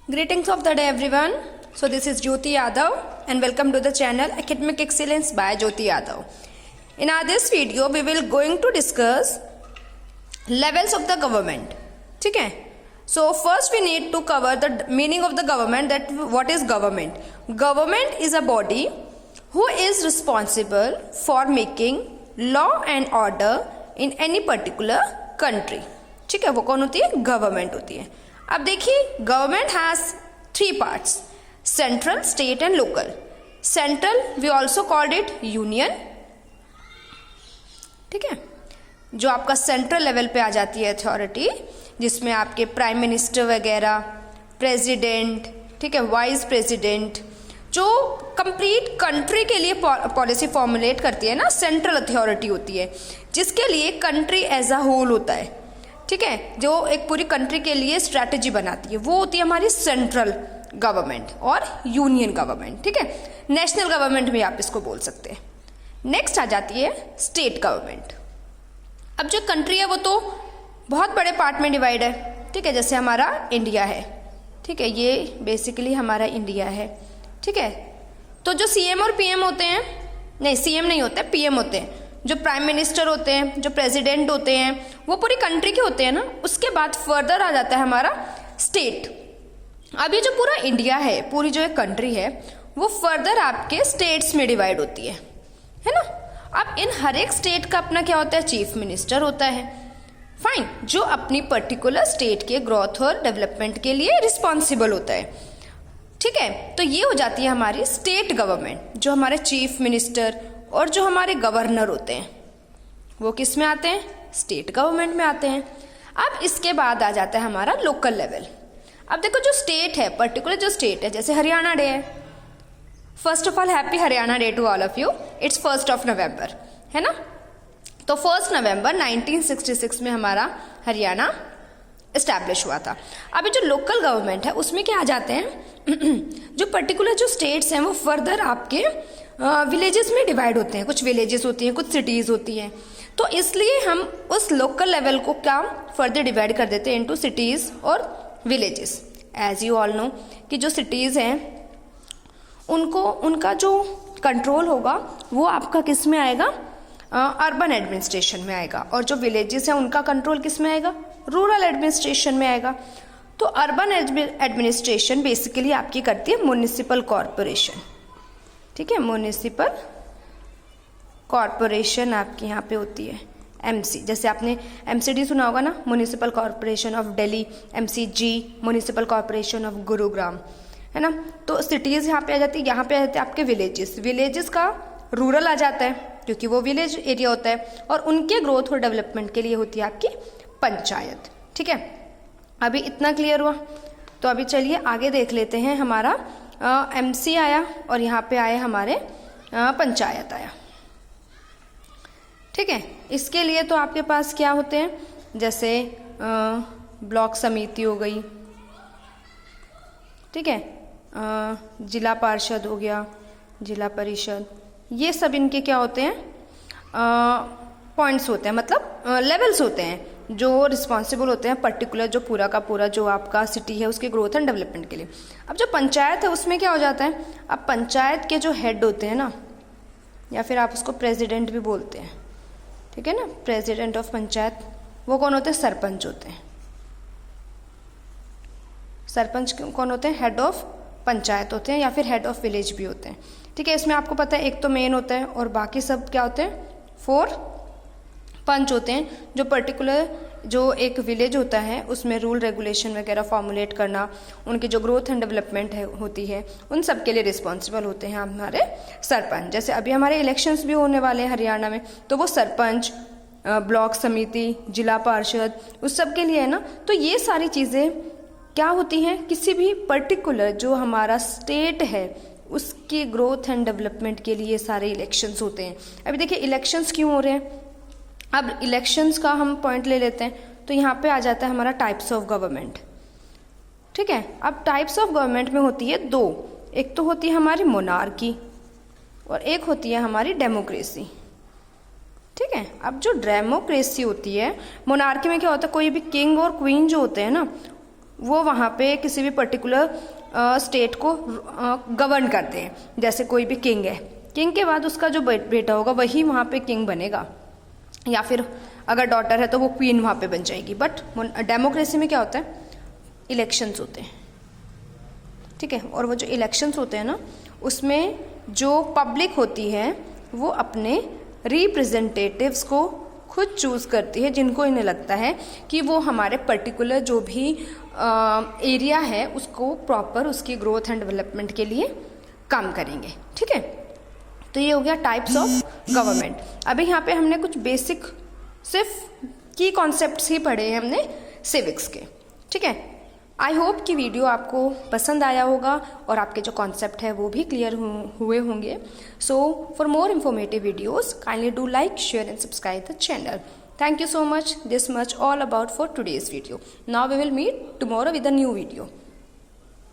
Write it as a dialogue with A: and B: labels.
A: Greetings of the day everyone. So this is Jyoti Yadav and welcome to the channel Academic Excellence by Jyoti Yadav. In this video we will going to discuss levels of the government. ठीक है? So first we need to cover the meaning of the government, that what is government. Government is a body who is responsible for making law and order in any particular country. ठीक है, वो कौन होती है? Government होती है. अब देखिए, government has three parts, central, state and local. Central we also called it union. ठीक है, जो आपका सेंट्रल लेवल पे आ जाती है अथॉरिटी, जिसमें आपके प्राइम मिनिस्टर वगैरह, प्रेसिडेंट, ठीक है, वाइस प्रेसिडेंट, जो कंप्लीट कंट्री के लिए पॉलिसी फॉर्मुलेट करती है ना, सेंट्रल अथॉरिटी होती है, जिसके लिए कंट्री एज अ होल होता है. ठीक है, जो एक पूरी कंट्री के लिए स्ट्रैटेजी बनाती है, वो होती है हमारी सेंट्रल गवर्नमेंट और यूनियन गवर्नमेंट. ठीक है, नेशनल गवर्नमेंट भी आप इसको बोल सकते हैं. नेक्स्ट आ जाती है स्टेट गवर्नमेंट. अब जो कंट्री है वो तो बहुत बड़े पार्ट में डिवाइड है. ठीक है, जैसे हमारा इंडिया है. ठीक है, ये बेसिकली हमारा इंडिया है. ठीक है, तो जो सीएम और पीएम होते हैं, नहीं सीएम नहीं होते, पीएम होते हैं, जो प्राइम मिनिस्टर होते हैं, जो प्रेसिडेंट होते हैं, वो पूरी कंट्री के होते हैं ना. उसके बाद फर्दर आ जाता है हमारा स्टेट. अब ये जो पूरा इंडिया है, पूरी जो एक कंट्री है, वो फर्दर आपके स्टेट्स में डिवाइड होती है ना. अब इन हर एक स्टेट का अपना क्या होता है? चीफ मिनिस्टर होता है. फाइन, जो अपनी पर्टिकुलर स्टेट के ग्रोथ और डेवलपमेंट के लिए रिस्पॉन्सिबल होता है. ठीक है, तो ये हो जाती है हमारी स्टेट गवर्नमेंट. जो हमारे चीफ मिनिस्टर और जो हमारे गवर्नर होते हैं, वो किस में आते हैं? स्टेट गवर्नमेंट में आते हैं. अब इसके बाद आ जाता है हमारा लोकल लेवल. अब देखो, जो स्टेट है, पर्टिकुलर जो स्टेट है, जैसे हरियाणा डे है. First of all happy Haryana day to all of you. It's 1 November, है ना. तो 1 नवंबर 1966 में हमारा हरियाणा इस्टेब्लिश हुआ था. अभी जो लोकल गवर्नमेंट है, उसमें क्या आ जाते हैं? जो पर्टिकुलर जो स्टेट्स हैं, वो फर्दर आपके विलेजेस में डिवाइड होते हैं. कुछ विलेजेस होती हैं, कुछ सिटीज़ होती हैं. तो इसलिए हम उस लोकल लेवल को क्या फर्दर डिवाइड कर देते हैं इनटू सिटीज़ और villages. As you all know कि जो सिटीज़ हैं, उनको उनका जो कंट्रोल होगा वो आपका किस में आएगा? अर्बन एडमिनिस्ट्रेशन में आएगा. और जो विलेजेस हैं, उनका कंट्रोल किस में आएगा? रूरल एडमिनिस्ट्रेशन में आएगा. तो अर्बन एडमिनिस्ट्रेशन बेसिकली आपकी करती है म्युनिसिपल कॉरपोरेशन. ठीक है, म्युनिसिपल कॉरपोरेशन आपकी यहाँ पे होती है एमसी. जैसे आपने एमसीडी सुना होगा ना, municipal corporation of Delhi, MCG municipal corporation of Gurugram, है ना. तो सिटीज़ यहाँ पे आ जाती है. यहाँ पे आ जाते हैं आपके विलेजेस. विलेजेस का रूरल आ जाता है, क्योंकि वो विलेज एरिया होता है, और उनके ग्रोथ और डेवलपमेंट के लिए होती है आपकी पंचायत. ठीक है, अभी इतना क्लियर हुआ. तो अभी चलिए आगे देख लेते हैं. हमारा एमसी आया और यहाँ पे आए हमारे पंचायत आया. ठीक है, इसके लिए तो आपके पास क्या होते हैं? जैसे ब्लॉक समिति हो गई. ठीक है, जिला पार्षद हो गया, जिला परिषद, ये सब इनके क्या होते हैं? पॉइंट्स होते हैं, मतलब लेवल्स होते हैं, जो रिस्पॉन्सिबल होते हैं पर्टिकुलर जो पूरा का पूरा जो आपका सिटी है उसके ग्रोथ एंड डेवलपमेंट के लिए. अब जो पंचायत है, उसमें क्या हो जाता है? अब पंचायत के जो हेड होते हैं ना, या फिर आप उसको प्रेसिडेंट भी बोलते हैं. ठीक है ना, प्रेसिडेंट ऑफ पंचायत, वो कौन होते हैं? सरपंच होते हैं. सरपंच कौन होते हैं? हेड ऑफ पंचायत होते हैं, या फिर हेड ऑफ विलेज भी होते हैं. ठीक है, इसमें आपको पता है एक तो मेन होता है, और बाकी सब क्या होते हैं? 4 पंच होते हैं, जो पर्टिकुलर जो एक विलेज होता है उसमें रूल रेगुलेशन वगैरह फॉर्मुलेट करना, उनकी जो ग्रोथ एंड डेवलपमेंट है होती है, उन सब के लिए रिस्पॉन्सिबल होते हैं हमारे सरपंच. जैसे अभी हमारे इलेक्शंस भी होने वाले हैं हरियाणा में, तो वो सरपंच, ब्लॉक समिति, जिला पार्षद, उस सब के लिए है ना. तो ये सारी चीज़ें क्या होती हैं? किसी भी पर्टिकुलर जो हमारा स्टेट है उसकी ग्रोथ एंड डेवलपमेंट के लिए सारे इलेक्शंस होते हैं. अभी देखिए इलेक्शंस क्यों हो रहे हैं. अब इलेक्शंस का हम पॉइंट ले लेते हैं, तो यहाँ पे आ जाता है हमारा टाइप्स ऑफ गवर्नमेंट. ठीक है, अब टाइप्स ऑफ गवर्नमेंट में होती है 2. एक तो होती है हमारी मोनार्की और एक होती है हमारी डेमोक्रेसी. ठीक है, अब जो डेमोक्रेसी होती है, मोनार्की में क्या होता है? कोई भी किंग और क्वीन जो होते हैं ना, वो वहाँ पे किसी भी पर्टिकुलर स्टेट को गवर्न करते हैं। जैसे कोई भी किंग है, किंग के बाद उसका जो बेटा होगा वही वहाँ पे किंग बनेगा, या फिर अगर डॉटर है तो वो क्वीन वहाँ पे बन जाएगी। बट डेमोक्रेसी में क्या होता है, इलेक्शंस होते हैं, ठीक है। और वो जो इलेक्शंस होते हैं ना, उसमें जो पब्लिक होती है वो अपने रिप्रेजेंटेटिव्स को खुद चूज़ करती है, जिनको इन्हें लगता है कि वो हमारे पर्टिकुलर जो भी एरिया है उसको प्रॉपर उसकी ग्रोथ एंड डेवलपमेंट के लिए काम करेंगे, ठीक है। तो ये हो गया टाइप्स ऑफ गवर्नमेंट। अभी यहाँ पे हमने कुछ बेसिक सिर्फ की कॉन्सेप्ट्स ही पढ़े हैं हमने सिविक्स के, ठीक है। आई होप कि वीडियो आपको पसंद आया होगा और आपके जो कॉन्सेप्ट है वो भी क्लियर हुए होंगे। So for more informative videos kindly do like, share and subscribe the channel. Thank you so much. This much all about for today's video. Now we will meet tomorrow with a new video.